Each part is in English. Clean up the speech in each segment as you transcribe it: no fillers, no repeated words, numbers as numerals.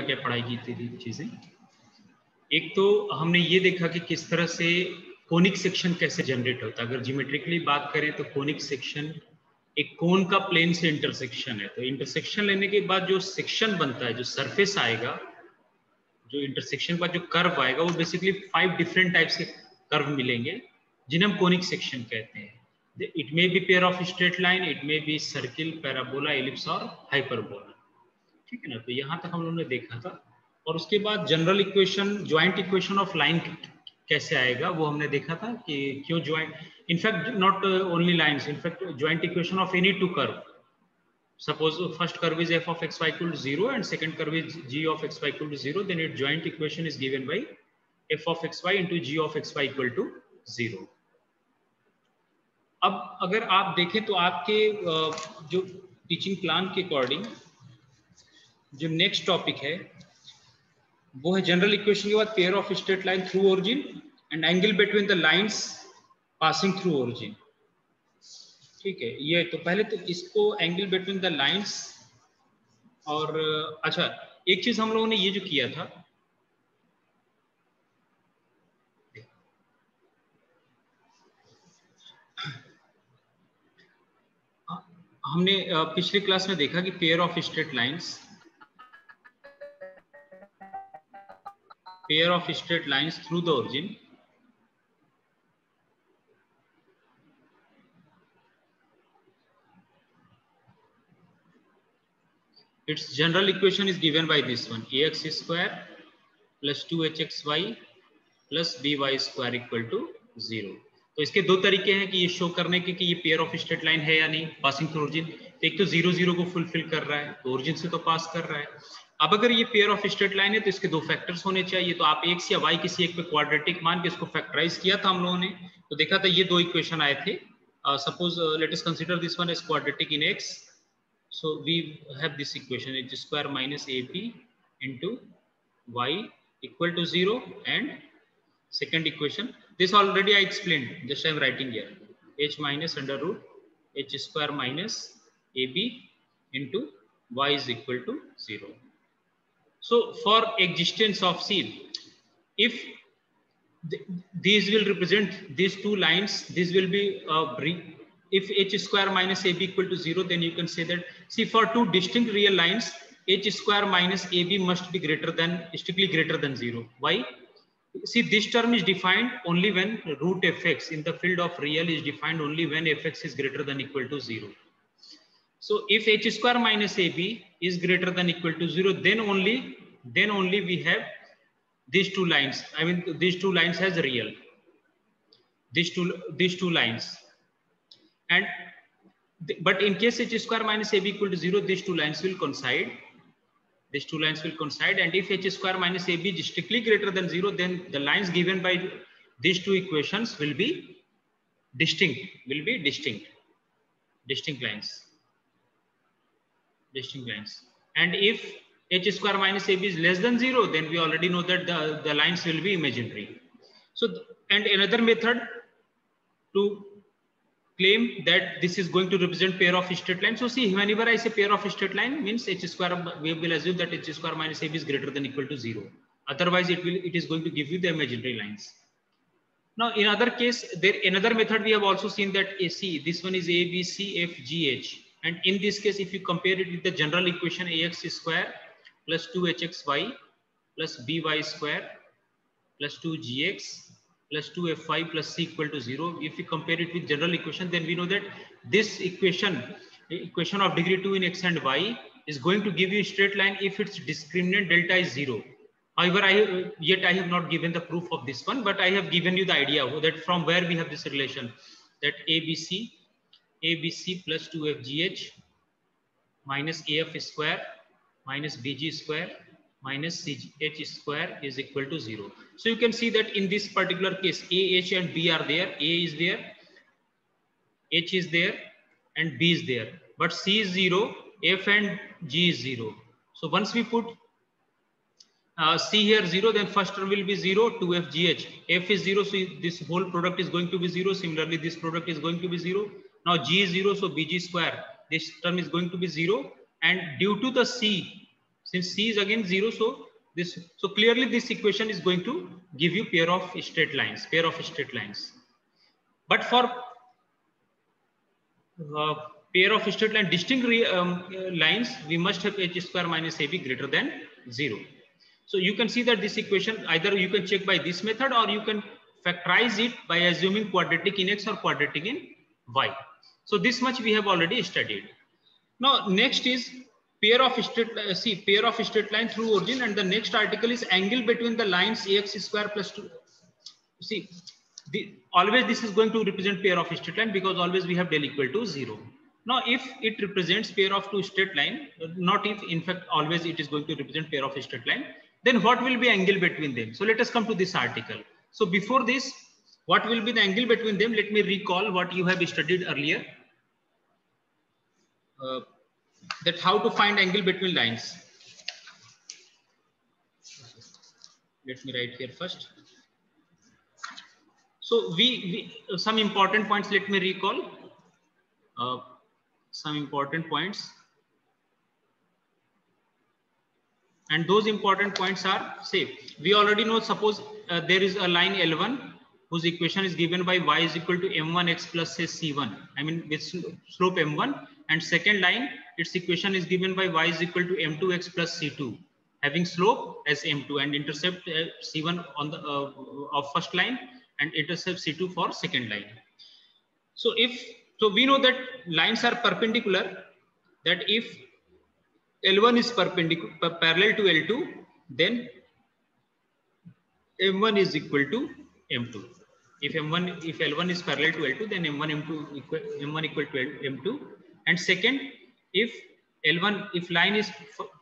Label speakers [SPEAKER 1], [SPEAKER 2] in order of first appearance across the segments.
[SPEAKER 1] क्या पढ़ाई की थी चीजें। एक तो हमने ये देखा कि किस तरह से कोनिक सेक्शन कैसे जनरेट होता है। अगर ज्योमेट्रिकली बात करें तो कोनिक सेक्शन एक कोन का प्लेन से इंटरसेक्शन है। तो इंटरसेक्शन लेने के बाद जो सेक्शन बनता है, जो सरफेस आएगा, जो इंटरसेक्शन का जो कर्व आएगा, वो बेसिकली 5 डिफरेंट टाइप्स के कर्व मिलेंगे जिन्हें हम कोनिक सेक्शन कहते हैं। It may be pair of straight line, it may be circle, parabola, ellipse और हाइपरबोला। ठीक है ना। तो यहाँ तक हम लोगों ने देखा था। और उसके बाद general equation, joint equation of line कैसे आएगा वो हमने देखा था कि क्यों joint, in fact not only lines, in fact joint equation of any two curve. Suppose first curve is f of xy equal to 0 and second curve is g of xy equal to 0, then its joint equation is given by f of xy into g of xy equal to 0. अब अगर आप देखें तो आपके जो teaching plan के according जो next topic है वो है जनरल इक्वेशन के बाद pair of straight line through origin and angle between the lines passing through origin. ठीक है, ये तो पहले तो इसको एंगल बिटवीन द लाइंस। और अच्छा, एक चीज हम लोगों ने ये जो किया था, हमने पिछली क्लास में देखा कि pair of straight lines, pair of straight lines through the origin its general equation is given by this one, ax square plus 2hxy plus by square equal to 0। तो इसके दो तरीके हैं कि ये शो करने के कि ये पेयर ऑफ स्ट्रेट लाइन है या नहीं पासिंग थ्रू ओरिजिन। एक तो 0 0 को फुलफिल कर रहा है, तो ओरिजिन से तो पास कर रहा है। अब अगर ये पेयर ऑफ स्ट्रेट लाइन है तो इसके दो फैक्टर्स होने चाहिए। तो आप x या y किसी एक पे क्वाड्रेटिक मान के इसको फैक्टराइज किया था हम लोगों ने, तो देखा था ये दो इक्वेशन आए थे। Suppose let us consider this one as quadratic in x. So we have this equation, h square minus ab into y equal to 0, and second equation, this already I explained, just I am writing here, h minus under root h square minus ab into y is equal to 0. So for existence of C, if these will represent these two lines, this will be if h square minus ab equal to 0, then you can say that, see, for two distinct real lines, h square minus ab must be strictly greater than 0. Why? See, this term is defined only when root fx in the field of real is defined only when fx is greater than equal to 0. So if h square minus ab is greater than equal to 0, then only we have these two lines. I mean, these two lines as real. These two lines. And but in case h square minus ab equal to 0, these two lines will coincide. These two lines will coincide, and if h square minus ab is strictly greater than 0, then the lines given by these two equations will be distinct. Distinct lines. And if h square minus ab is less than 0, then we already know that the lines will be imaginary. So, and another method to claim that this is going to represent pair of straight lines. So see, whenever I say pair of straight line, means h square, we will assume that h square minus ab is greater than equal to 0. Otherwise it is going to give you the imaginary lines. Now in other case, another method we have also seen that AC, this one is a, b, c, f, g, h. And in this case, if you compare it with the general equation ax square plus 2hxy plus by square plus 2gx plus 2fy plus c equal to 0. If we compare it with general equation, then we know that this equation of degree 2 in x and y is going to give you a straight line if its discriminant delta is 0. However, I have not given the proof of this one, but I have given you the idea that from where we have this relation, that abc plus 2fgh minus af square minus bg square minus ch square is equal to 0. So you can see that in this particular case, a, h and b are there. A is there, h is there, and b is there. But c is 0, f and g is 0. So once we put c here 0, then first term will be 0, 2f gh. F is 0, so this whole product is going to be 0. Similarly, this product is going to be 0. Now g is 0, so bg square, this term is going to be 0. And due to the c Since C is again 0, so clearly this equation is going to give you pair of straight lines. But for pair of straight line distinct lines, we must have h square minus ab greater than 0. So you can see that this equation, either you can check by this method or you can factorize it by assuming quadratic in x or quadratic in y. So this much we have already studied. Now next is pair of straight line through origin, and the next article is angle between the lines ax square plus 2. See, always this is going to represent pair of straight line because always we have del equal to 0. Now if it represents pair of two straight line, not if, in fact always it is going to represent pair of straight line, then what will be angle between them? So let us come to this article. So before this, what will be the angle between them? Let me recall what you have studied earlier. That how to find angle between lines. Let me write here first. So we some important points, let me recall some important points. And those important points are, say, we already know, suppose there is a line L1 whose equation is given by y is equal to m1x plus say c1. I mean with slope m1, and second line, its equation is given by y is equal to m2x plus c2, having slope as m2 and intercept c1 on the of first line and intercept c2 for second line. So we know that lines are perpendicular, that if L1 is parallel to L2, then M1 is equal to M2. If L1 is parallel to L2, then M1 equal to M2. And second, if line is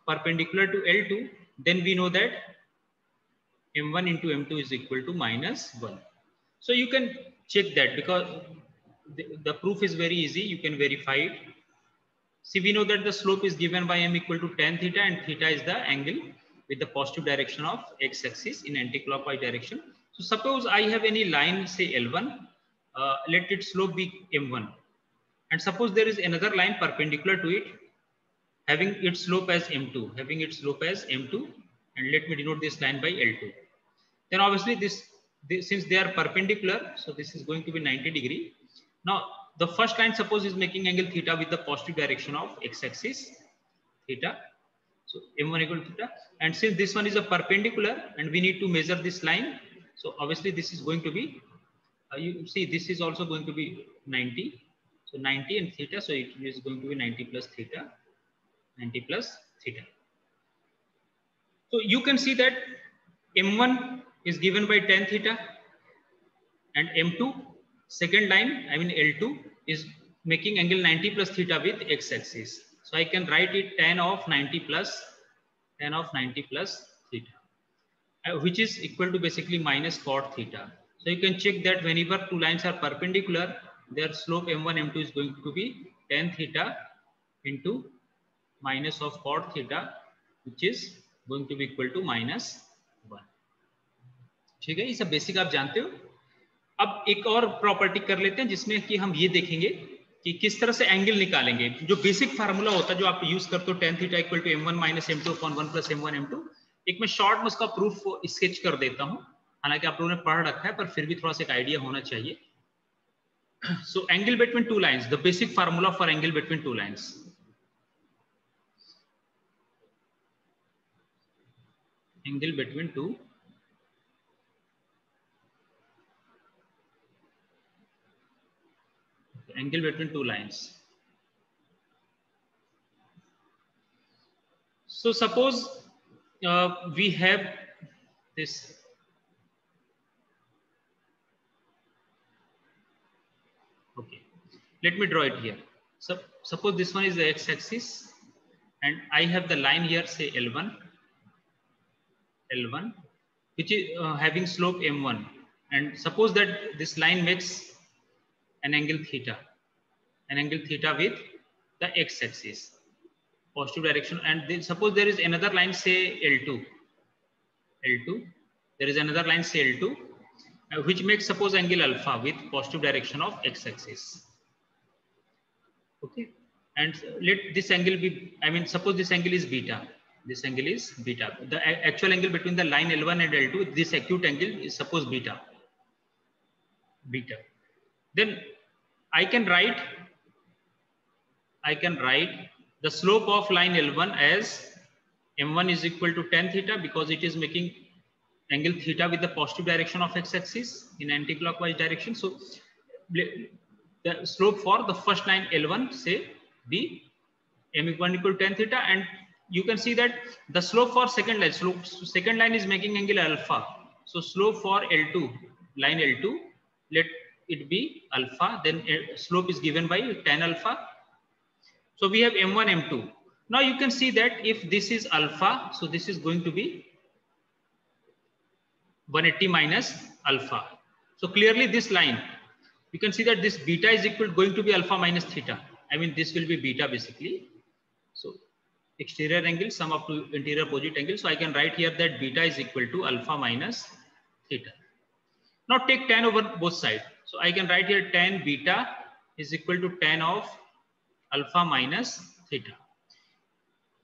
[SPEAKER 1] perpendicular to L2, then we know that M1 into M2 is equal to minus 1. So you can check that because the proof is very easy. You can verify it. See, we know that the slope is given by m equal to tan theta, and theta is the angle with the positive direction of x-axis in anti-clockwise direction. So suppose I have any line, say L1, let its slope be m1, and suppose there is another line perpendicular to it, having its slope as m2, and let me denote this line by L2. Then obviously since they are perpendicular, so this is going to be 90 degree. Now the first line, suppose, is making angle theta with the positive direction of x-axis theta. So m1 equal to theta. And since this one is a perpendicular and we need to measure this line, so obviously this is going to be, you see this is also going to be 90. So 90 and theta, so it is going to be 90 plus theta. So you can see that m1 is given by tan theta, and m2, second line, I mean L2, is making angle 90 plus theta with x-axis. So I can write it tan of 90 plus theta, which is equal to basically minus cot theta. So you can check that whenever two lines are perpendicular, their slope m1, m2 is going to be tan theta into minus of cot theta, which is going to be equal to minus 1. ठीक है, ये सब basic आप जानते हो. अब एक और प्रॉपर्टी कर लेते हैं जिसमें कि हम ये देखेंगे कि किस तरह से एंगल निकालेंगे. जो बेसिक फार्मूला होता है जो आप यूज करते हो, tan theta equal to m1 minus m2 upon 1 plus m1 m2. एक मैं शॉर्ट में उसका प्रूफ स्केच कर देता हूं, हालांकि आप लोगों ने पढ़ रखा है पर फिर भी थोड़ा सा एक आइडिया होना चाहिए. So angle between two lines, the basic formula for angle between two lines. Angle between two angle between two lines. So suppose we have this. Okay, let me draw it here. So suppose this one is the x-axis, and I have the line here, say L1, which is having slope m1, and suppose that this line makes an angle theta with the x-axis, positive direction, and then suppose there is another line, say L2, there is another line, say L2, which makes suppose angle alpha with positive direction of x-axis. Okay, and let this angle be, I mean suppose this angle is beta, This angle is beta. The actual angle between the line L1 and L2, this acute angle is suppose beta. Beta. Then I can write the slope of line L1 as M1 is equal to tan theta, because it is making angle theta with the positive direction of x-axis in anti-clockwise direction. So the slope for the first line L1 say be M1 equal to tan theta, and you can see that the slope for second line is making angle alpha. So slope for L2, line L2, let it be alpha, then slope is given by tan alpha. So we have M1, M2. Now you can see that if this is alpha, so this is going to be 180 minus alpha. So clearly this line, you can see that this beta is going to be alpha minus theta. I mean, this will be beta basically. So exterior angle sum up to interior opposite angle. So I can write here that beta is equal to alpha minus theta. Now take tan over both sides. So I can write here tan beta is equal to tan of alpha minus theta.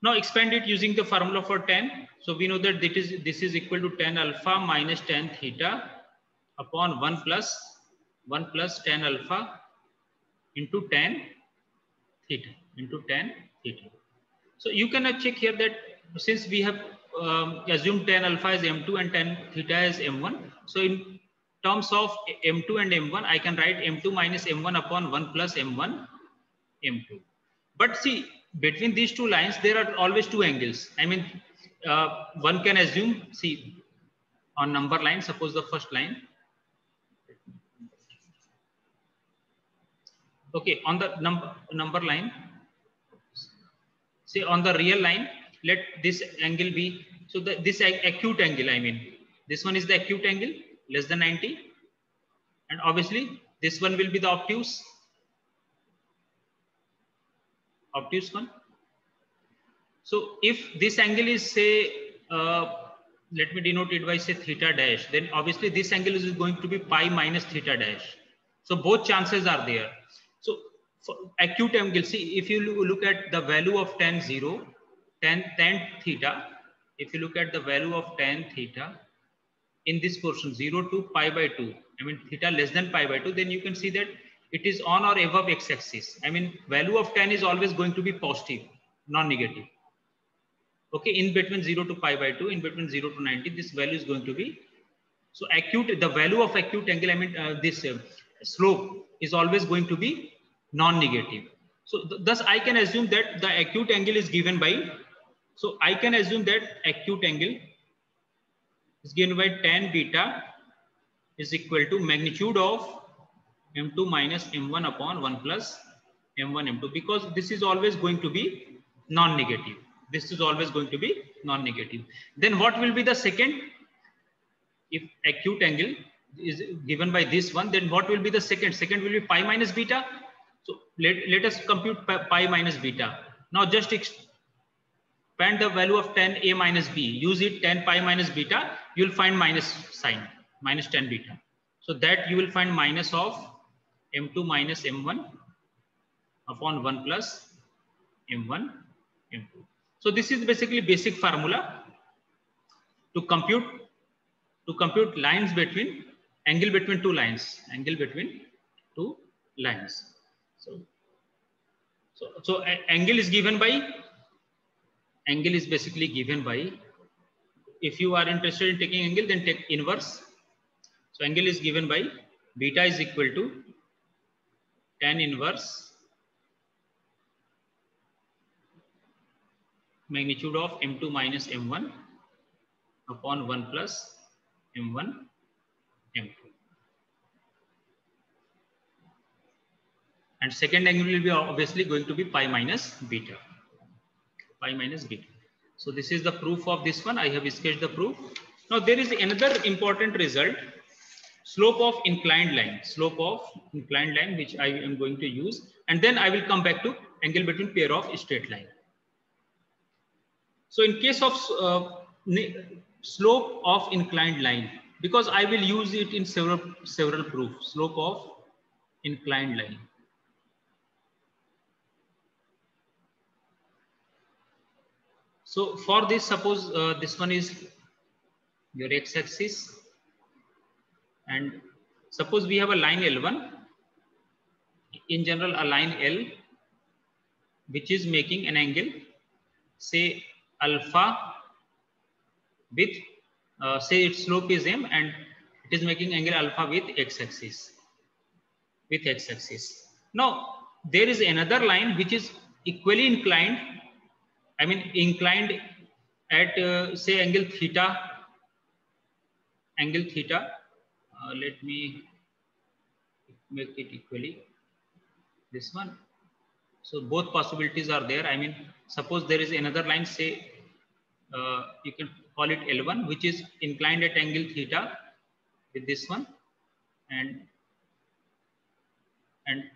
[SPEAKER 1] Now expand it using the formula for tan. So we know that this is equal to tan alpha minus tan theta upon 1 plus tan alpha into tan theta So you can check here that since we have assumed tan alpha as M2 and tan theta as M1. So in terms of M2 and M1, I can write M2 minus M1 upon 1 plus M1 M2. But see, between these two lines, there are always two angles. I mean, one can assume, see, on number line, suppose the first line. Okay, on the number line, say on the real line, let this angle be, so this acute angle, I mean, this one is the acute angle, less than 90. And obviously, this one will be the obtuse one. So if this angle is say, let me denote it by say theta dash, then obviously this angle is going to be pi minus theta dash. So both chances are there. So for acute angle, see, if you look at the value of tan theta, if you look at the value of tan theta in this portion 0 to pi by 2, I mean theta less than pi by 2, then you can see that it is on or above x-axis. I mean value of tan is always going to be positive, non-negative. Okay, in between 0 to pi by 2, in between 0 to 90, this value is going to be, so acute, the value of acute angle, I mean this slope is always going to be non-negative. So thus I can assume that the acute angle is given by, so I can assume that acute angle is given by tan beta is equal to magnitude of M2 minus M1 upon 1 plus M1 M2, because this is always going to be non-negative. This is always going to be non-negative. Then what will be the second? If acute angle is given by this one, then what will be the second? Second will be pi minus beta. So let us compute pi minus beta. Now just expand the value of tan A minus B. Use it tan pi minus beta. You will find minus sign, minus tan beta. So that you will find minus of M2 minus M1 upon 1 plus M1 M2. So this is basically basic formula to compute lines between, angle between two lines, So angle is basically given by, if you are interested in taking angle, then take inverse. So angle is given by beta is equal to tan inverse magnitude of M2 minus M1 upon 1 plus M1 M2. And second angle will be obviously going to be pi minus beta. So this is the proof of this one. I have sketched the proof. Now there is another important result, slope of inclined line, which I am going to use. And then I will come back to angle between pair of straight line. So in case of slope of inclined line, because I will use it in several proofs, slope of inclined line. So for this, suppose this one is your x-axis, and suppose we have a line L1. In general, a line L which is making an angle, say alpha with say its slope is m, and it is making angle alpha with x-axis. Now there is another line which is equally inclined, I mean inclined at say angle theta. Let me make it equally, this one. So both possibilities are there. I mean, suppose there is another line, say you can call it L1, which is inclined at angle theta with this one, and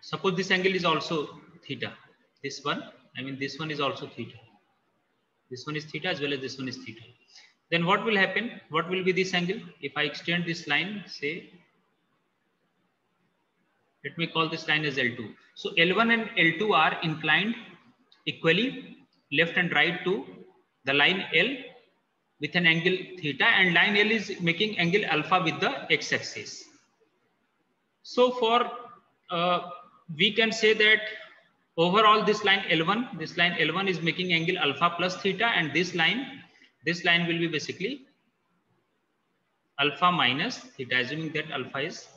[SPEAKER 1] suppose this angle is also theta. This one, I mean this one is also theta. This one is theta as well as this one is theta. Then what will happen? What will be this angle? If I extend this line, say, let me call this line as L2. So L1 and L2 are inclined equally left and right to the line L with an angle theta, and line L is making angle alpha with the x-axis. So for we can say that overall this line L1 is making angle alpha plus theta, and this line will be basically alpha minus theta, assuming that alpha is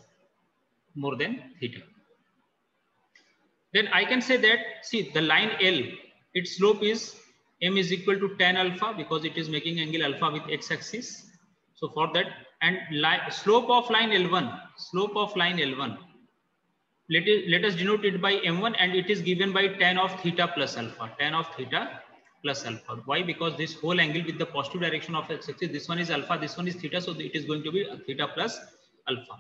[SPEAKER 1] more than theta. Then I can say that, see, the line L, its slope is m is equal to tan alpha, because it is making angle alpha with x-axis. So for that, and slope of line L1, let us denote it by m1, and it is given by tan of theta plus alpha. Why? Because this whole angle with the positive direction of x-axis, this one is alpha, this one is theta, so it is going to be theta plus alpha.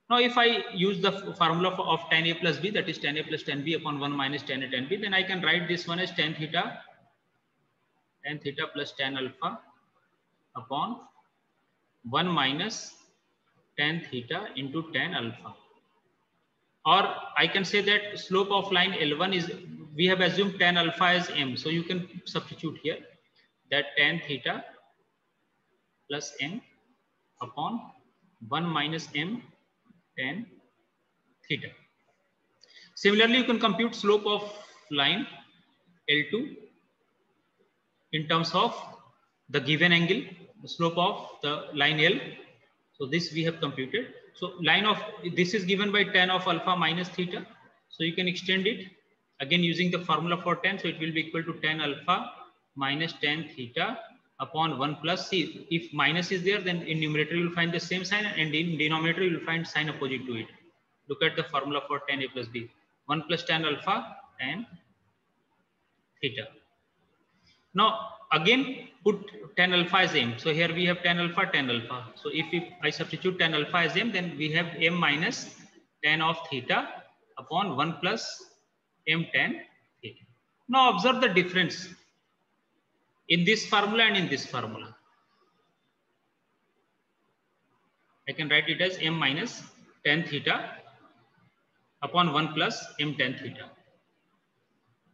[SPEAKER 1] Now if I use the formula of tan A plus B, that is tan A plus tan B upon 1 minus tan A tan B, then I can write this one as tan theta plus tan alpha upon 1 minus tan theta into tan alpha. Or I can say that slope of line L1 is, we have assumed tan alpha as m. So you can substitute here that tan theta plus m upon 1 minus m tan theta. Similarly, you can compute slope of line L2 in terms of the given angle, the slope of the line L. So this we have computed. So line of this is given by tan of alpha minus theta. So you can extend it again using the formula for tan. So it will be equal to tan alpha minus tan theta upon 1 plus c. If minus is there, then in numerator you will find the same sign, and in denominator you will find sign opposite to it. Look at the formula for tan A plus B. 1 plus tan alpha tan theta. Now again put tan alpha as m. So here we have tan alpha. So if I substitute tan alpha as m, then we have m minus tan of theta upon 1 plus m tan theta. Now observe the difference in this formula and in this formula. I can write it as m minus tan theta upon 1 plus m tan theta.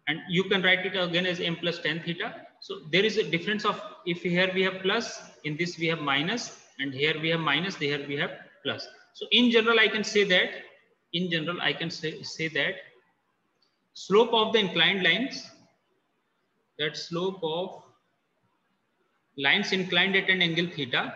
[SPEAKER 1] And you can write it again as m plus tan theta. So there is a difference of, if here we have plus, in this we have minus, and here we have minus, here we have plus. So in general, I can say that, slope of the inclined lines, that slope of lines inclined at an angle theta,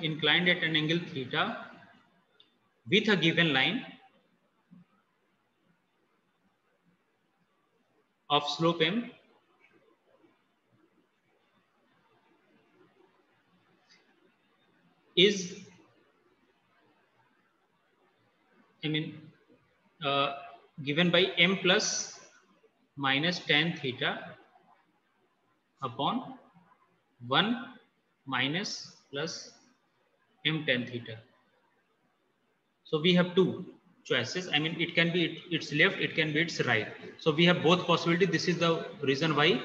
[SPEAKER 1] inclined at an angle theta with a given line of slope m is, given by m plus minus tan theta upon 1 minus plus m tan theta. So we have two choices. It can be its left, it can be its right. So we have both possibilities. This is the reason why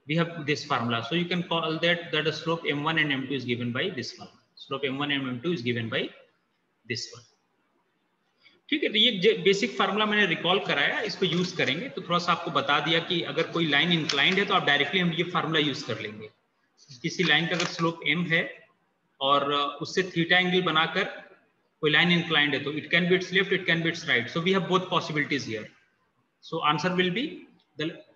[SPEAKER 1] we have this formula. So you can call that the slope m1 and m2 is given by this formula. Slope m1 and m2 is given by this one. ठीक है, तो ये basic formula मैंने recall कराया, इसको use करेंगे तो थोड़ा सा आपको बता दिया कि अगर कोई लाइन इंक्लाइंड है तो आप डायरेक्टली हम ये फार्मूला यूज कर लेंगे। किसी लाइन का अगर स्लोप m है और उससे थीटा एंगल बनाकर कोई लाइन इंक्लाइंड है तो it can be its left, it can be its right, so we have both possibilities here. So answer will be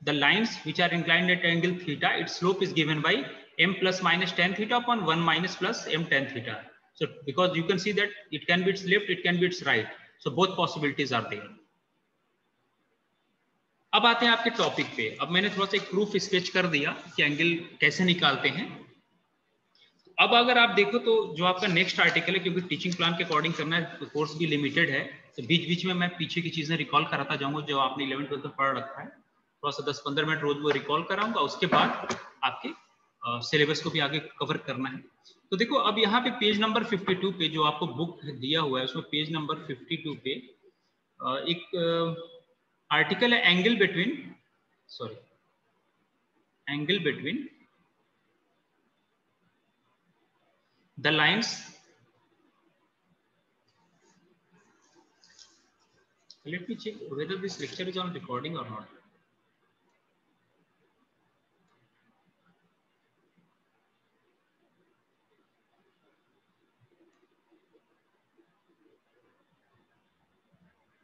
[SPEAKER 1] the lines which are inclined at angle theta, its slope is given by m plus minus tan theta upon 1 minus plus m tan theta. So because you can see that it can be its left, it can be its right, so both possibilities are there. अब आते हैं आपके topic पे। अब मैंने थोड़ा सा एक प्रूफ स्केच कर दिया कि एंगल कैसे निकालते हैं। अब अगर आप देखो तो जो आपका नेक्स्ट आर्टिकल है, क्योंकि टीचिंग प्लान के अकॉर्डिंग करना है तो कोर्स भी लिमिटेड है, तो बीच बीच में मैं पीछे की चीजें रिकॉल कराता जाऊंगा जो आपने 11th-12th में पढ़ रखा है। थोड़ा सा 10-15 मिनट रोज वो रिकॉल कराऊंगा, उसके बाद आपके सिलेबस को भी आगे कवर करना है। तो देखो अब यहाँ पे पेज नंबर 52 पे जो आपको बुक दिया हुआ है उसमें पेज नंबर 52 पे एक आर्टिकल है angle between the lines, let me check whether this lecture is on recording or not.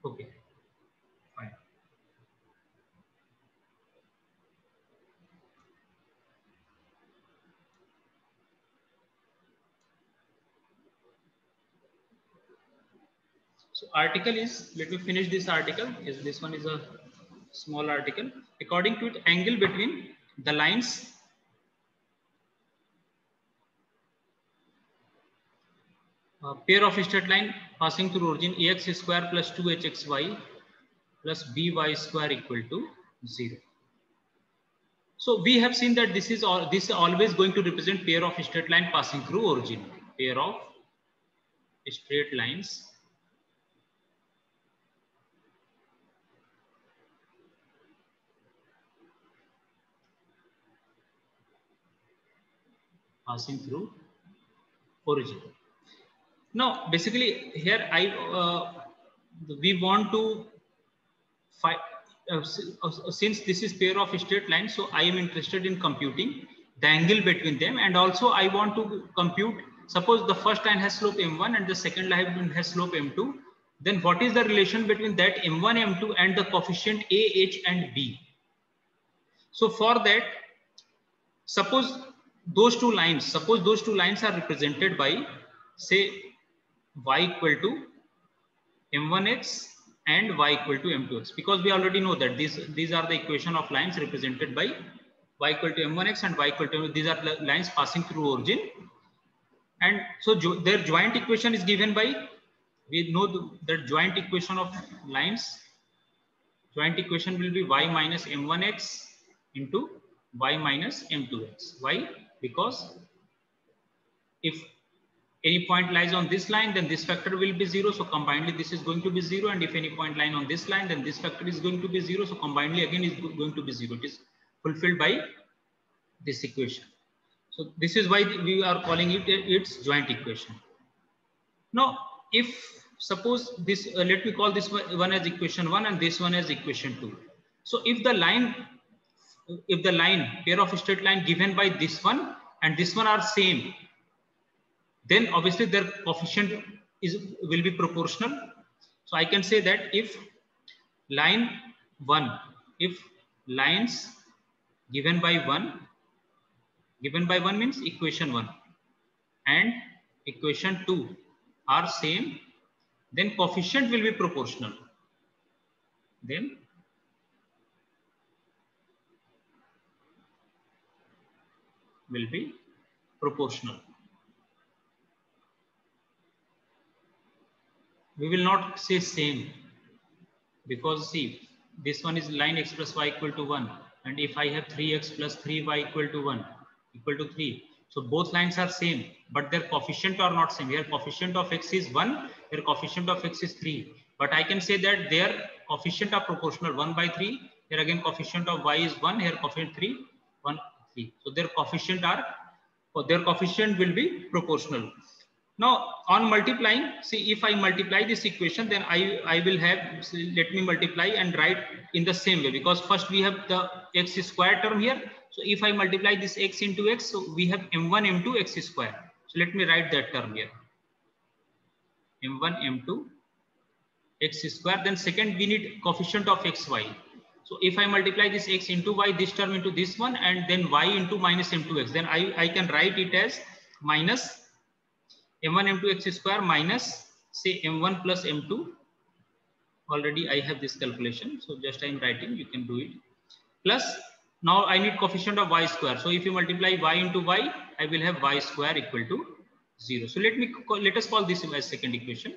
[SPEAKER 1] Okay, fine. So article is, let me finish this article. This one is a small article. According to it, angle between the lines pair of straight line passing through origin ax square plus 2hxy plus by square equal to 0. So we have seen that this is always going to represent pair of straight line passing through origin. Pair of straight lines passing through origin. Now basically here we want to find since this is pair of straight lines, so I am interested in computing the angle between them, and also I want to compute, suppose the first line has slope m1 and the second line has slope m2, then what is the relation between that m1 m2 and the coefficient a, h and b. So for that, suppose those two lines are represented by, say, y equal to m1x and y equal to m2x, because we already know that these are the equation of lines represented by y equal to m1x and y equal to these are the lines passing through origin, and so their joint equation is given by, we know that joint equation of lines, joint equation will be y minus m1x into y minus m2x. Why? Because if any point lies on this line, then this factor will be 0, so combinedly this is going to be 0, and if any point line on this line, then this factor is going to be 0, so combinedly again is going to be 0. It is fulfilled by this equation. So this is why we are calling it its joint equation. Now if suppose this let me call this one as equation 1 and this one as equation 2. So if the line pair of straight line given by this one and this one are same, then obviously their coefficient will be proportional. So I can say that if lines given by 1 means equation 1 and equation 2 are same, then coefficient will be proportional. Then will be proportional. We will not say same, because see, this one is line x plus y equal to 1, and if I have 3x plus 3y equal to 1 equal to 3, so both lines are same, but their coefficient are not same. Here coefficient of x is 1, here coefficient of x is 3, but I can say that their coefficient are proportional, 1 by 3. Here again coefficient of y is 1, here coefficient 3, 1, 3. So their coefficient will be proportional. Now on multiplying, see if I multiply this equation, then I will have, let me multiply and write in the same way, because first we have the x square term here. So if I multiply this x into x, so we have m1 m2 x square. So let me write that term here, m1 m2 x square. Then second we need coefficient of xy. So if I multiply this x into y, this term into this one, and then y into minus m2x, then I can write it as minus m1 m2 x square minus say m1 plus m2. Already I have this calculation, so just I am writing, you can do it. Plus now I need coefficient of y square. So if you multiply y into y, I will have y square equal to 0. So let us call this as second equation.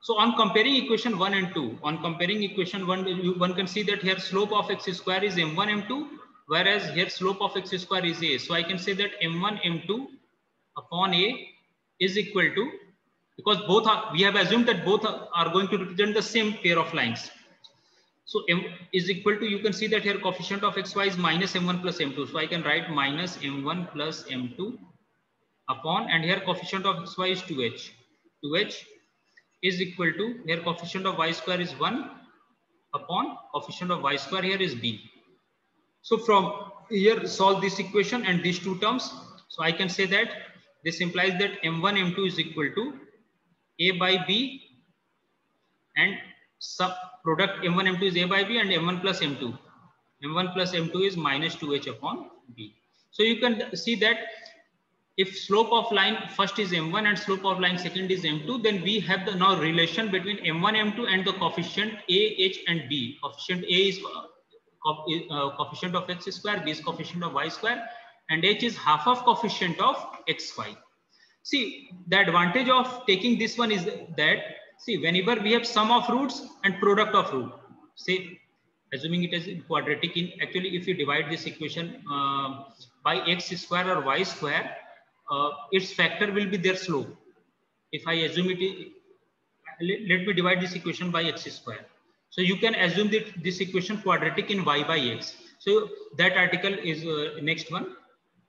[SPEAKER 1] So on comparing equation 1 and 2, on comparing equation 1, one can see that here slope of x square is m1 m2, whereas here slope of x square is a. So I can say that m1 m2 upon a is equal to, because both are, we have assumed that both are going to represent the same pair of lines. So m is equal to, you can see that here coefficient of xy is minus m1 plus m2. So I can write minus m1 plus m2 upon, and here coefficient of xy is 2h. 2h is equal to, here coefficient of y square is 1 upon coefficient of y square here is b. So from here solve this equation and these two terms. So I can say that this implies that m1 m2 is equal to a by b, and sub product m1 m2 is a by b, and m1 plus m2. m1 plus m2 is minus 2h upon b. So you can see that if slope of line first is m1 and slope of line second is m2, then we have the now relation between m1 m2 and the coefficient a, h and b. Coefficient a is coefficient of x square, b is coefficient of y square, and h is half of coefficient of xy. See, the advantage of taking this one is that, see, whenever we have sum of roots and product of root, say, assuming it is quadratic, in actually if you divide this equation by x square or y square, its factor will be their slope. If I assume it, let me divide this equation by x square. So you can assume that this equation quadratic in y by x. So that article is next one.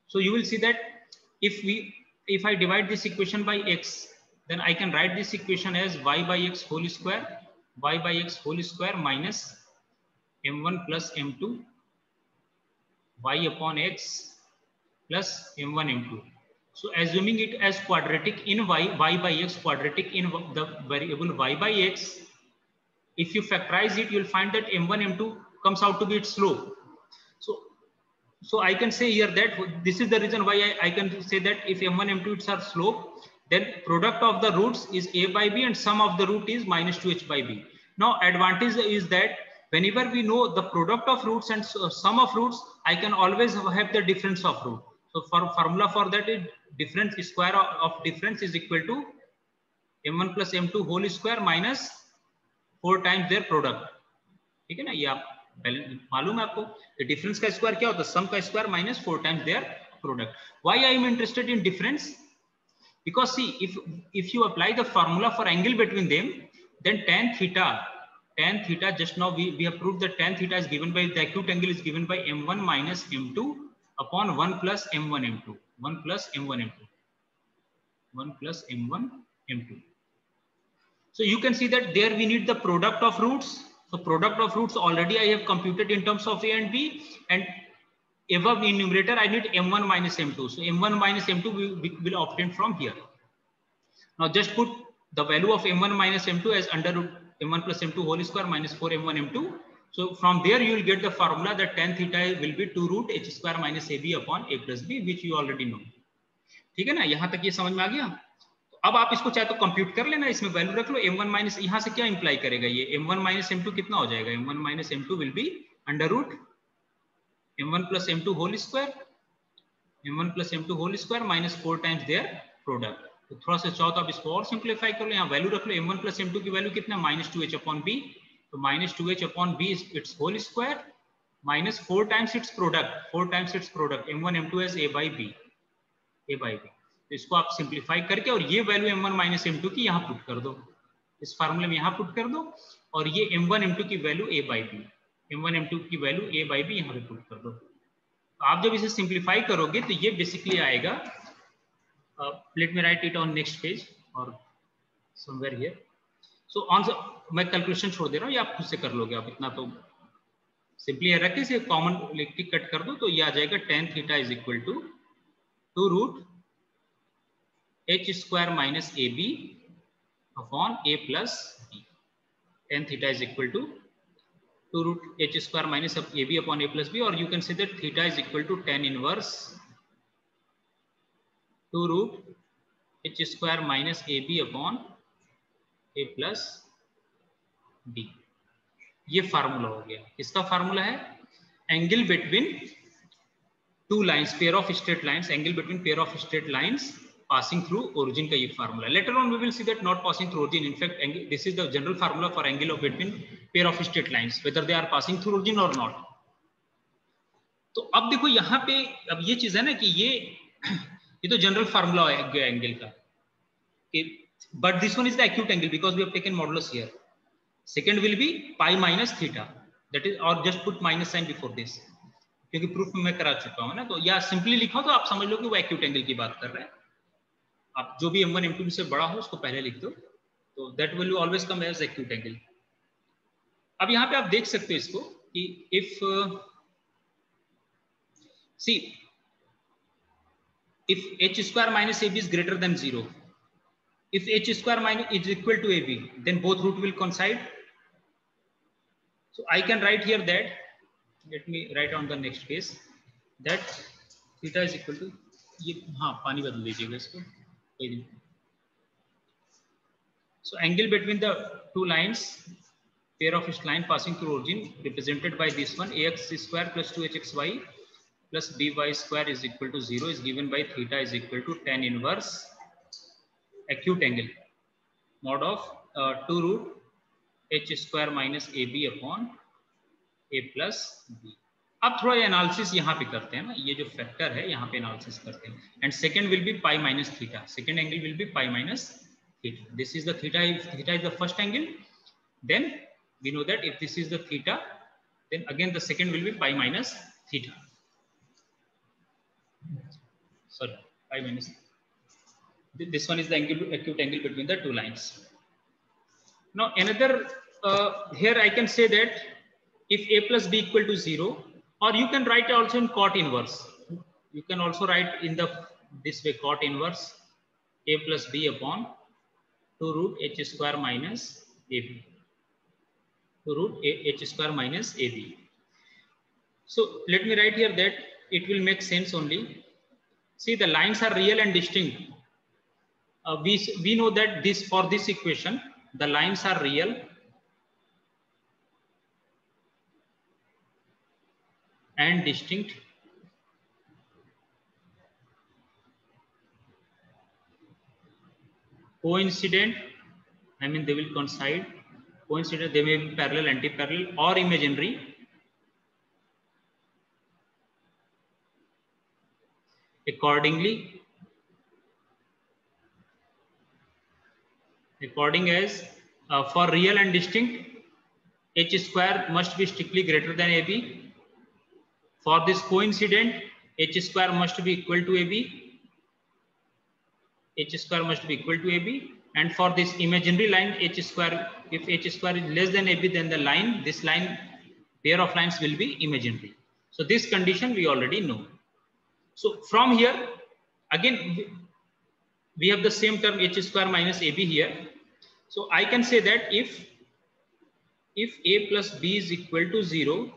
[SPEAKER 1] So you will see that if I divide this equation by x, then I can write this equation as y by x whole square minus m1 plus m2 y upon x plus m1 m2. So assuming it as quadratic in y by x, quadratic in the variable y by x, if you factorize it, you'll find that m1 m2 comes out to be its slope. So I can say here that this is the reason why I can say that if m1 m2 is our slope, then product of the roots is a by b and sum of the root is minus 2h by b. Now advantage is that whenever we know the product of roots and sum of roots, I can always have the difference of root. So for formula for that is difference square of difference is equal to m1 plus m2 whole square minus 4 times their product. ठीक है ना, ये आप मालूम है आपको, difference का square क्या होता है, सम का square minus 4 times their product. Why I am interested in difference? Because see, if you apply the formula for angle between them, then tan theta, just now we have proved that tan theta is given by, the acute angle is given by m1 minus m2 upon 1 plus m1 m2, 1 plus m1 m2, 1 plus m1 m2. So you can see that there we need the product of roots. So product of roots already I have computed in terms of a and b, and above in numerator I need m1 minus m2. So m1 minus m2 we will obtain from here. Now just put the value of m1 minus m2 as under root m1 plus m2 whole square minus 4 m1 m2. So from there you will get the formula that tan theta will be 2 root h square minus ab upon a plus b, which you already know. ठीक है ना, यहाँ तक ये समझ में आ गया. अब आप इसको चाहे तो कंप्यूट कर लेना, इसमें वैल्यू रख लो. m1 माइनस यहाँ से क्या इंप्लाई करेगा, ये m1 माइनस m2 कितना हो जाएगा, m1 minus m2 will be under root m1 plus m2 whole square, m1 plus m2 whole square minus 4 times their product. तो थोड़ा सा चाहो तो आप इसको और सिंप्लीफाई कर लो, यहाँ वैल्यू रख लो. m1 प्लस m2 की वैल्यू कितना, माइनस 2h अपॉन b. तो minus 2h upon b its whole square minus 4 times its product, m1 m2 as a by b. तो इसको आप सिंप्लीफाई करके और ये वैल्यू m1 माइनस m2 की यहाँ पुट कर दो, इस फार्मूले में यहाँ पुट कर दो, और ये m1 m2 की value a by b, m1 m2 की वैल्यू a बाई b यहाँ पे पुट कर दो. तो आप जब इसे सिंप्लीफाई करोगे तो ये बेसिकली आएगा Let me write it on next page or somewhere here. So on मैं कैलकुलेशन छोड़ दे रहा हूँ, ये आप खुद से कर लोगे, आप इतना तो सिंपली रख के कॉमन लिख कट कर दो तो ये आ जाएगा tan theta is equal to 2 root h square minus a b upon a plus b. tan theta is equal to 2 root h square minus of ab upon a plus b, or you can say that theta is equal to tan inverse 2 root h square minus ab upon a plus b. ये formula हो गया. किसका formula है? Angle between two lines, pair of straight lines, angle between pair of straight lines passing through origin का ये formula. Later on we will see that not passing through origin. In fact, this is the general formula for angle of between pair of straight lines, whether they are passing through origin or not. तो अब देखो यहाँ पे अब ये चीज है ना कि ये तो जनरल फार्मूला है एंगल का, but this one is the acute angle because we have taken modulus here. Second will be pi minus theta, that is, or just put minus sign before this क्योंकि proof में मैं करा चुका हूँ ना. तो या सिंपली लिखो तो आप समझ लो कि वो एक्यूट एंगल की बात कर रहे हैं. आप जो भी m1 m2 से बड़ा हो उसको पहले लिख दो, तो that will always come as acute angle. अब यहाँ पे आप देख सकते हो इसको कि if see if h square minus ab is greater than 0, if h square minus is equal to ab, then both root will coincide. So I can write here that, let me write on the next page, that theta is equal to, ये हाँ पानी बदल दीजिएगा इसको. So angle between the two lines, pair of its line passing through origin, represented by this one, ax square plus 2hxy plus by square is equal to 0, is given by theta is equal to tan inverse acute angle mod of 2 root h square minus ab upon a plus b. अब थोड़ा analysis यहाँ पे करते हैं ना, ये जो factor है यहाँ पे एनालिसिस करते हैं. And second will be pi minus theta, second angle will be pi minus theta. This is the theta. If theta is the first angle, then we know that if this is the theta, then again the second will be pi minus theta. Sorry, pi minus. This one is the angle, acute angle between the two lines. Now another here I can say that if a plus b equal to 0, or you can write also in cot inverse. You can also write in the this way, cot inverse a plus b upon 2 root h square minus ab, 2 root h square minus ab. So let me write here that it will make sense only. See, the lines are real and distinct. We know that this, for this equation, the lines are real and distinct coincident, I mean they will coincide, coincident, they may be parallel, anti-parallel or imaginary. Accordingly, according as for real and distinct, h square must be strictly greater than ab. For this coincident, h square must be equal to ab. H square must be equal to ab. And for this imaginary line, h square, if h square is less than ab, then the line, this line, pair of lines will be imaginary. So this condition we already know. So from here, again, we have the same term h square minus ab here. So I can say that if a plus b is equal to 0,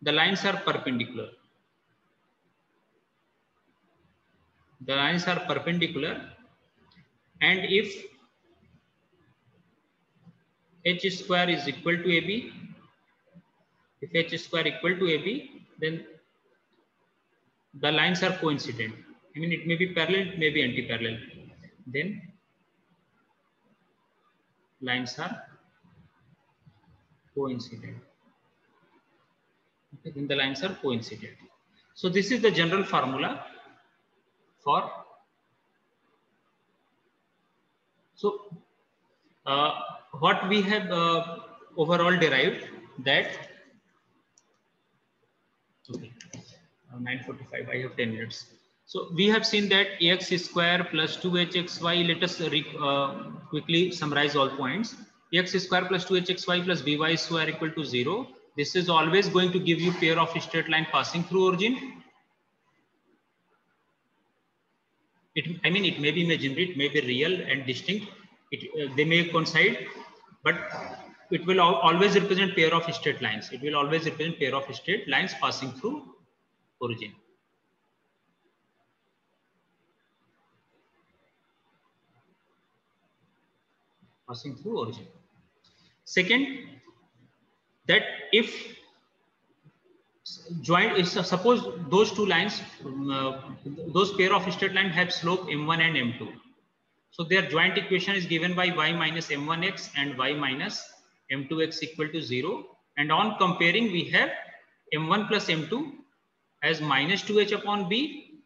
[SPEAKER 1] the lines are perpendicular. The lines are perpendicular, and if h square is equal to ab, if h square equal to ab, then the lines are coincident. I mean, it may be parallel, it may be anti-parallel. Then lines are coincident. Okay, then the lines are coincident. So this is the general formula for. So what we have overall derived that, okay, 9:45, I have 10 minutes. So we have seen that ax square plus 2hxy. Let us quickly summarize all points. Ax square plus 2hxy plus by square equal to 0. This is always going to give you pair of straight line passing through origin. I mean, it may be imaginary, it may be real and distinct. They may coincide, but it will always represent pair of straight lines. It will always represent pair of straight lines passing through origin. Passing through origin. Second, that if joint is suppose those two lines, those pair of straight lines have slope m1 and m2. So their joint equation is given by y minus m1x and y minus m2x equal to 0. And on comparing, we have m1 plus m2 as minus 2h upon b.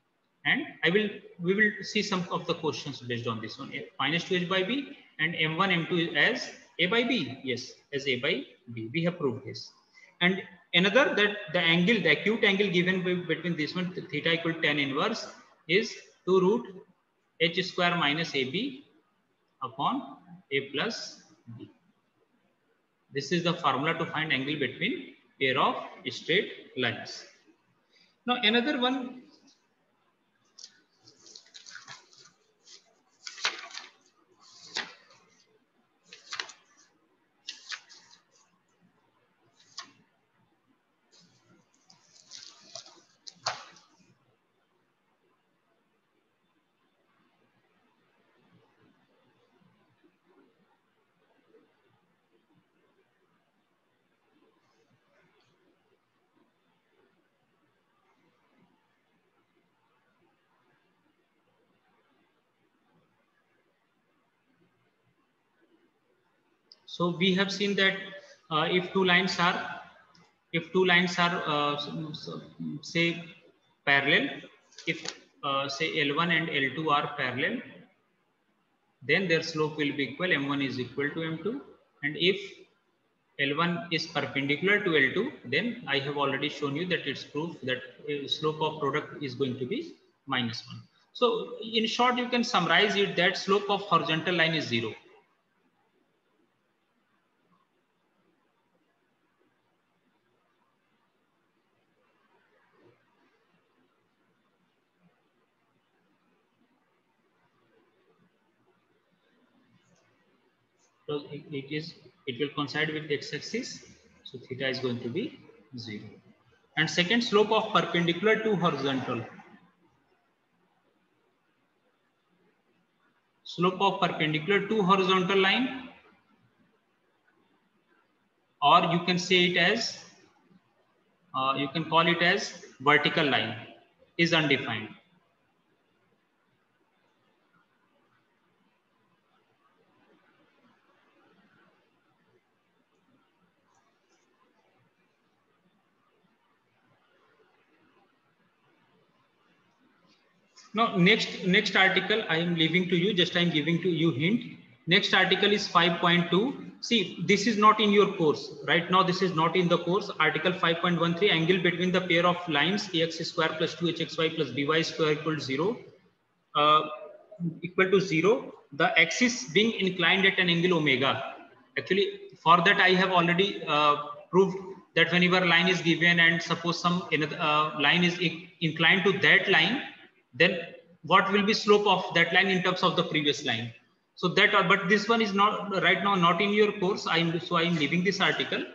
[SPEAKER 1] And we will see some of the questions based on this one. Minus 2h by b and m1, m2 as a by b. Yes, as a by b. We have proved this. And another, that the angle, the acute angle given between this one, theta equal to tan inverse, is 2 root h square minus ab upon a plus b. This is the formula to find angle between pair of straight lines. Now another one, so we have seen that if two lines are say parallel, if say L1 and L2 are parallel, then their slope will be equal. M1 is equal to M2. And if L1 is perpendicular to L2, then I have already shown you that it's proof that slope of product is going to be -1. So in short, you can summarize it that slope of horizontal line is 0. So it will coincide with x-axis, so theta is going to be 0. And second, slope of perpendicular to horizontal. Slope of perpendicular to horizontal line, or you can say it as you can call it as vertical line, is undefined. Now next article I am leaving to you, just I am giving to you hint. Next article is 5.2. See, this is not in your course right now. This is not in the course. Article 5.13, angle between the pair of lines ax square plus 2hxy plus by square equal to 0. Equal to 0. The axis being inclined at an angle omega. Actually, for that I have already proved that whenever line is given and suppose some line is inclined to that line, then what will be slope of that line in terms of the previous line. So that, but this one is not right now, not in your course. So I am leaving this article.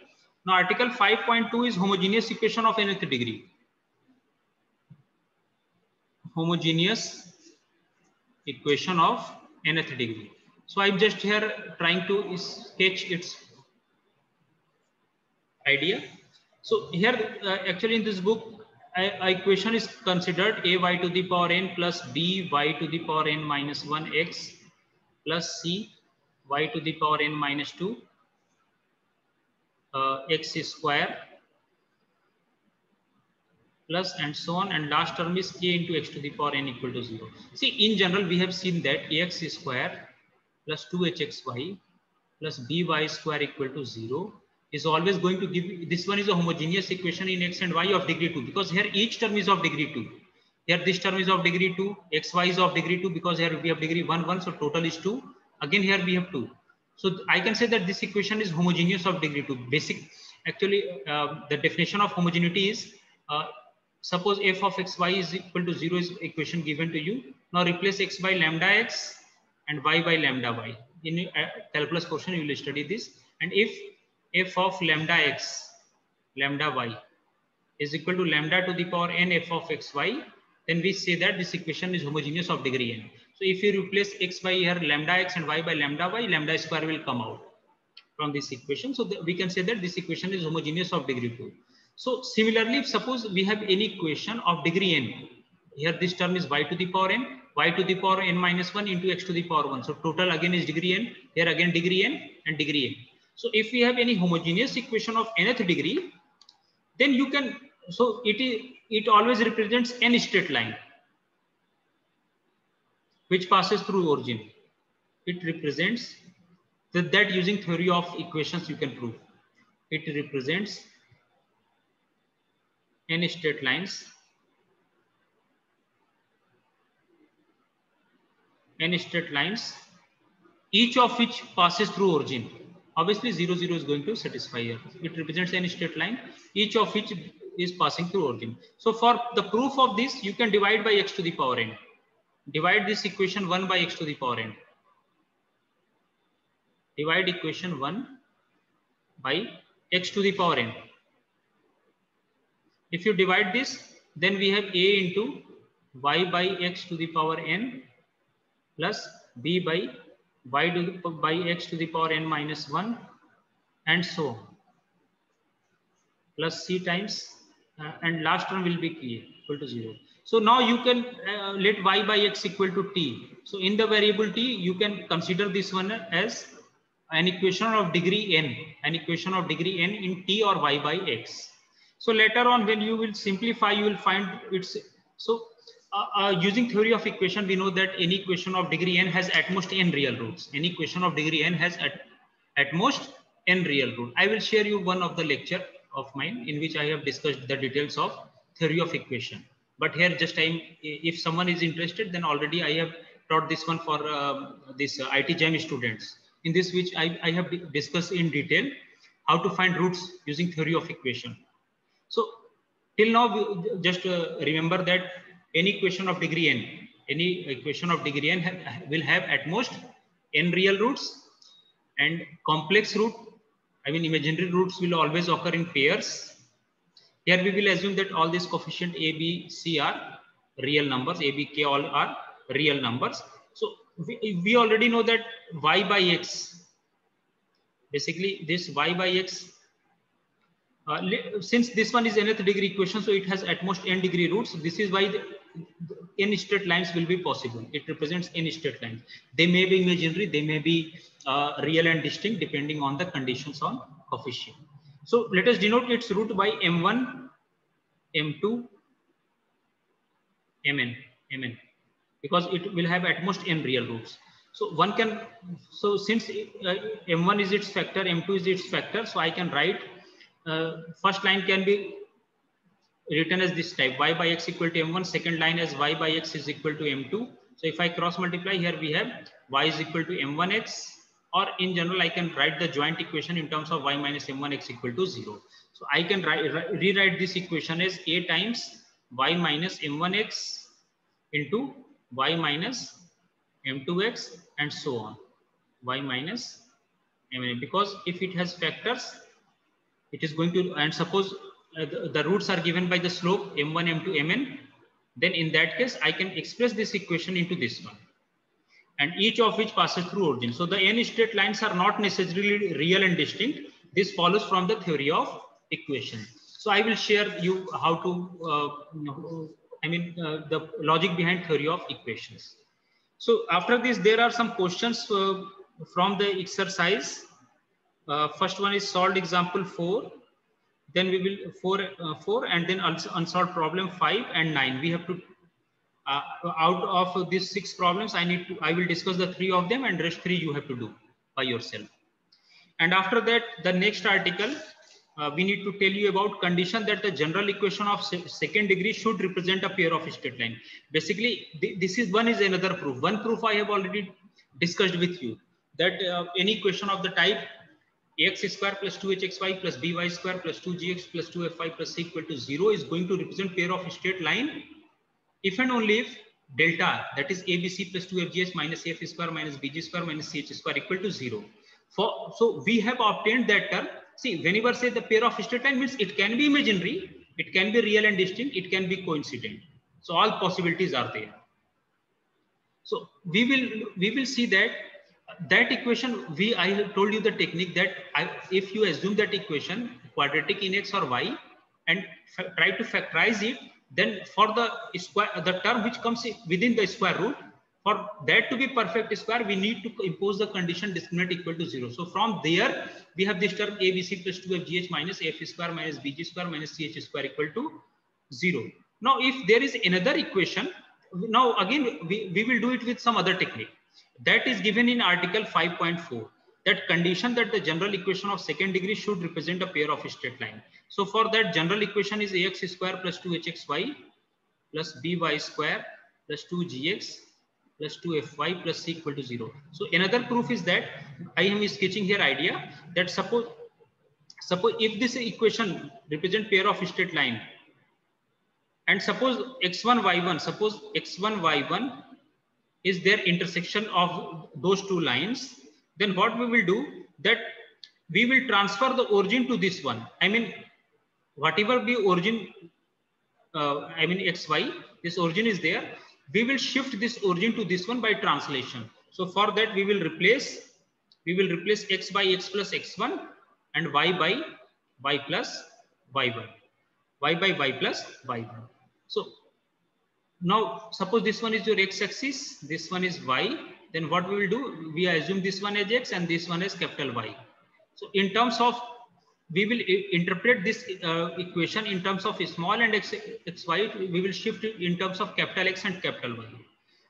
[SPEAKER 1] Now article 5.2 is homogeneous equation of nth degree. Homogeneous equation of nth degree. So I'm just here trying to sketch its idea. So here actually in this book, equation is considered a y to the power n plus b y to the power n minus 1 x plus c y to the power n minus 2 x square plus and so on, and last term is k into x to the power n equal to 0. See, in general we have seen that ax square plus 2hxy plus by square equal to 0 is always going to give, this one is a homogeneous equation in x and y of degree 2, because here each term is of degree 2. Here this term is of degree 2, xy is of degree 2 because here we have degree 1, 1, so total is 2. Again here we have 2. So I can say that this equation is homogeneous of degree 2. Actually, the definition of homogeneity is, suppose f of xy is equal to 0 is equation given to you. Now replace x by lambda x and y by lambda y. In calculus portion you will study this. And if f of lambda x, lambda y is equal to lambda to the power n f of xy, then we say that this equation is homogeneous of degree n. So if you replace x by here lambda x and y by lambda y, lambda square will come out from this equation. So we can say that this equation is homogeneous of degree 2. So similarly, if suppose we have any equation of degree n, here this term is y to the power n, y to the power n minus 1 into x to the power 1. So total again is degree n, here again degree n and degree n. So if we have any homogeneous equation of nth degree, then you can, so it always represents n straight line which passes through origin. It represents that using theory of equations you can prove. It represents n straight lines, each of which passes through origin. Obviously 0, 0 is going to satisfy here. It represents n straight line, each of which is passing through origin. So for the proof of this, you can divide by x to the power n. Divide this equation 1 by x to the power n. Divide equation 1 by x to the power n. If you divide this, then we have a into y by x to the power n plus b by y by x to the power n minus 1 and so on, plus c times and last term will be equal to 0. So now you can let y by x equal to t. So in the variable t, you can consider this one as an equation of degree n, in t or y by x. So later on, when you will simplify, you will find it's so. Using theory of equation, we know that any equation of degree n has at most n real roots. Any equation of degree n has at most n real root. I will share you one of the lecture of mine in which I have discussed the details of theory of equation. But here just if someone is interested, then already I have taught this one for this IT Jam students, in this which I have discussed in detail how to find roots using theory of equation. So till now, just remember that any equation of degree n, will have at most n real roots, and complex root, I mean imaginary roots, will always occur in pairs. Here we will assume that all these coefficient a, b, c are real numbers, a, b, k all are real numbers. So we already know that y by x, basically this y by x, since this one is nth degree equation, so it has at most n degree roots. This is why the n straight lines will be possible. It represents n straight lines. They may be imaginary, they may be real and distinct depending on the conditions on coefficient. So let us denote its root by m1, m2, mn, because it will have at most n real roots. So one can, so since m1 is its factor, m2 is its factor, so I can write first line can be written as this type: y by x equal to m1. Second line as y by x is equal to m2. So if I cross multiply, here we have y is equal to m1x, or in general I can write the joint equation in terms of y minus m1x equal to 0. So I can rewrite this equation as a times y minus m1x into y minus m2x and so on, y minus mn, because if it has factors, it is going to, and suppose the roots are given by the slope m1, m2, mn, then in that case I can express this equation into this one, and each of which passes through origin. So the n straight lines are not necessarily real and distinct. This follows from the theory of equation. So I will share you how to, the logic behind theory of equations. So after this, there are some questions from the exercise. First one is solved example 4. Then we will 4 and then also unsolved problem 5 and 9. We have to out of these 6 problems, I will discuss the 3 of them, and rest 3 you have to do by yourself. And after that, the next article we need to tell you about condition that the general equation of second degree should represent a pair of straight line. Basically, this is another proof. One proof I have already discussed with you, that any equation of the type ax square plus 2hxy plus by square plus 2gx plus 2fy plus c equal to 0 is going to represent pair of straight line if and only if delta, that is abc plus 2fgh minus af square minus bg square minus ch square equal to 0. So we have obtained that term. See, whenever say the pair of straight line means it can be imaginary, it can be real and distinct, it can be coincident. So all possibilities are there. So we will see that equation. I have told you the technique that if you assume that equation quadratic in x or y and try to factorize it, then for the term which comes within the square root, for that to be perfect square, we need to impose the condition discriminant equal to 0. So from there, we have this term abc plus 2fgh minus af square minus bg square minus ch square equal to 0. Now, if there is another equation, now again, we will do it with some other technique. That is given in article 5.4. That condition that the general equation of second degree should represent a pair of straight line. So for that, general equation is ax square plus 2hxy plus by square plus 2gx plus 2fy plus c equal to 0. So another proof is that I am sketching here idea that suppose if this equation represent pair of straight line, and suppose x1 y1 is their intersection of those two lines, then what we will do, that we will transfer the origin to this one. I mean, whatever be origin, xy, this origin is there. We will shift this origin to this one by translation. So for that, we will replace x by x plus x1 and y by y plus y1, y by y plus y1. So now suppose this one is your x-axis, this one is y, then what we will do, we assume this one as x and this one as capital Y. So in terms of, we will interpret this equation in terms of small and xy, we will shift it in terms of capital X and capital Y.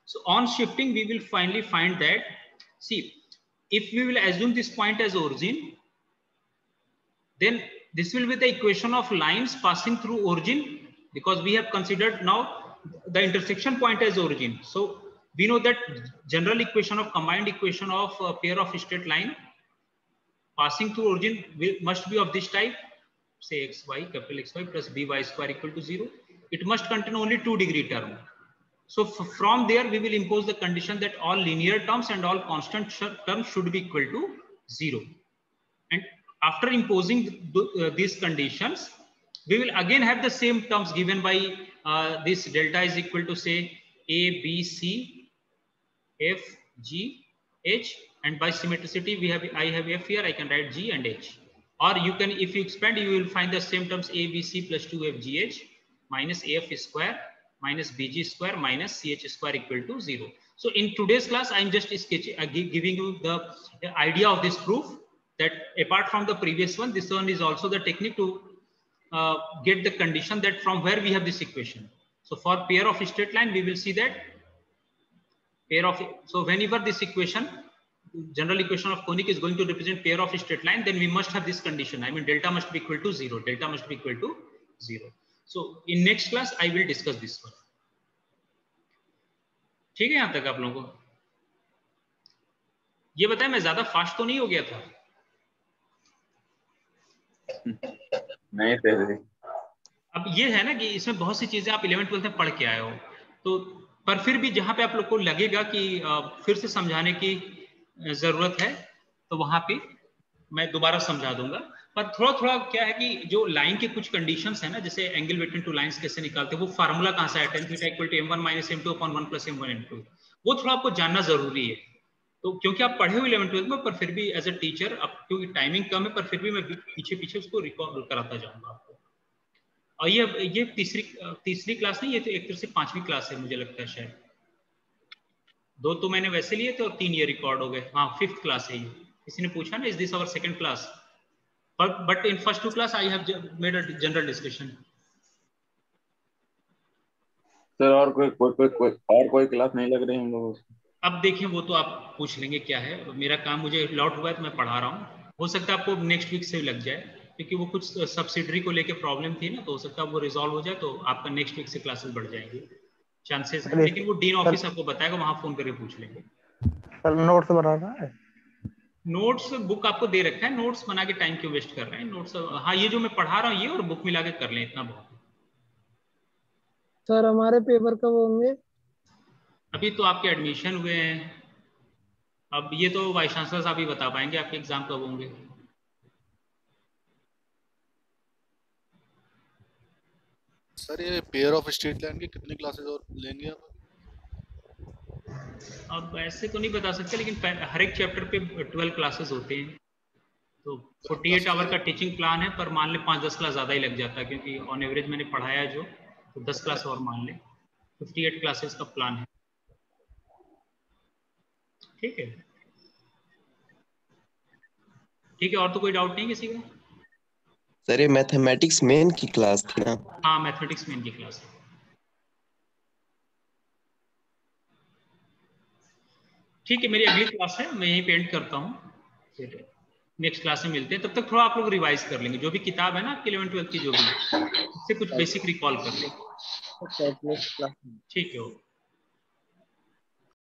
[SPEAKER 1] So on shifting, we will finally find that, see, if we will assume this point as origin, then this will be the equation of lines passing through origin, because we have considered now the intersection point as origin. So we know that general equation of combined equation of a pair of straight line passing through origin must be of this type, say xy, capital XY plus by square equal to 0. It must contain only 2 degree term. So from there, we will impose the condition that all linear terms and all constant terms should be equal to 0. And after imposing these conditions, we will again have the same terms given by this delta is equal to say a, b, c, f, g, h, and by symmetricity I have f here, I can write g and h. Or you can, if you expand, you will find the same terms a, b, c plus 2fgh minus af square minus bg square minus ch square equal to 0. So in today's class, I am just sketching, giving you the idea of this proof, that apart from the previous one, this one is also the technique to get the condition that from where we have this equation. So for pair of straight line, we will see that so whenever this equation, general equation of conic is going to represent pair of straight line, then we must have this condition. I mean, delta must be equal to 0. Delta must be equal to 0. So in next class, I will discuss this one. ठीक है यहाँ तक आप लोगों को? ये बताएं, मैं ज्यादा फास्ट तो नहीं हो गया था?
[SPEAKER 2] नहीं थे।
[SPEAKER 1] अब ये है ना कि इसमें बहुत सी चीजें आप 11th-12th में पढ़ के आए हो, तो पर फिर भी जहां पे आप लोग को लगेगा कि फिर से समझाने की जरूरत है, तो वहां पे मैं दोबारा समझा दूंगा। पर थोड़ा थोड़ा क्या है कि जो लाइन के कुछ कंडीशंस है ना, जैसे एंगल बिटवीन टू लाइंस कैसे निकालते हैं, वो फार्मूला कहां से है, tan θ equal to m1 - m2 upon 1 + m1 m2, वो थोड़ा आपको जानना जरूरी है। तो क्योंकि आप पढ़े हुए 11th-12th में, पर फिर भी एज अ टीचर, अब क्योंकि टाइमिंग कम है, पर फिर भी मैं पीछे पीछे उसको रिकॉल कराता जाऊंगा आपको। और ये तीसरी क्लास नहीं, ये तो एक तरह से 5वीं क्लास है मुझे लगता है शायद। 2 तो मैंने वैसे लिए थे और 3 ये रिकॉर्ड हो गए। हाँ, 5th क्लास है ये। किसी ने पूछा ना, is this our 2nd class? But in first 2 class I have made a general discussion.
[SPEAKER 2] Sir और कोई क्लास नहीं लग रही हम लोगों को?
[SPEAKER 1] अब देखिए, वो तो आप पूछ लेंगे क्या है। मेरा काम, मुझे लॉट हुआ है तो मैं पढ़ा रहा हूँ, हो सकता है आपको नेक्स्ट वीक से लग जाए। क्योंकि वो कुछ सब्सिडरी को लेके प्रॉब्लम थी ना, तो हो सकता है वो रिजॉल्व हो जाए तो आपका नेक्स्ट वीक से क्लासेस बढ़ जाएंगे, चांसेस है। लेकिन वो डीन ऑफिस आपको बताएगा, वहां फोन करके पूछ लेंगे।
[SPEAKER 3] सर नोट्स बनाना है?
[SPEAKER 1] नोट्स बुक आपको दे रखा है, नोट्स बना के टाइम क्यों वेस्ट कर रहे हैं? नोट्स हाँ, ये जो मैं पढ़ा रहा हूँ ये और बुक मिला के कर लें, इतना बहुत।
[SPEAKER 4] सर हमारे पेपर कब होंगे?
[SPEAKER 1] अभी तो आपके एडमिशन हुए हैं, अब ये तो वाइस चांसलर साहब ही बता पाएंगे आपके एग्जाम कब होंगे।
[SPEAKER 5] सर ये पेयर ऑफ स्ट्रेट लाइन के कितने क्लासेस और लेंगे आप?
[SPEAKER 1] अब ऐसे तो नहीं बता सकते, लेकिन हर एक चैप्टर पे 12 क्लासेस होते हैं, तो 48 आवर का टीचिंग प्लान है, पर मान ले 5-10 क्लास ज़्यादा ही लग जाता है, क्योंकि ऑन एवरेज मैंने पढ़ाया जो, तो 10 क्लास और मान ले, 58 क्लासेस का प्लान है। ठीक है, ठीक है, और तो कोई डाउट नहीं किसी का?
[SPEAKER 6] सर ये मैथमेटिक्स मेन की क्लास थी ना?
[SPEAKER 1] हाँ, मैथमेटिक्स मेन की क्लास है। ठीक है, मेरी अगली क्लास है, मैं यहीं पे एंड करता हूँ, फिर नेक्स्ट क्लास में मिलते हैं। तब तक थोड़ा आप लोग रिवाइज कर लेंगे, जो भी किताब है ना आपकी 11th-12th की, जो भी उससे कुछ बेसिक रिकॉल कर लेंगे। ठीक है।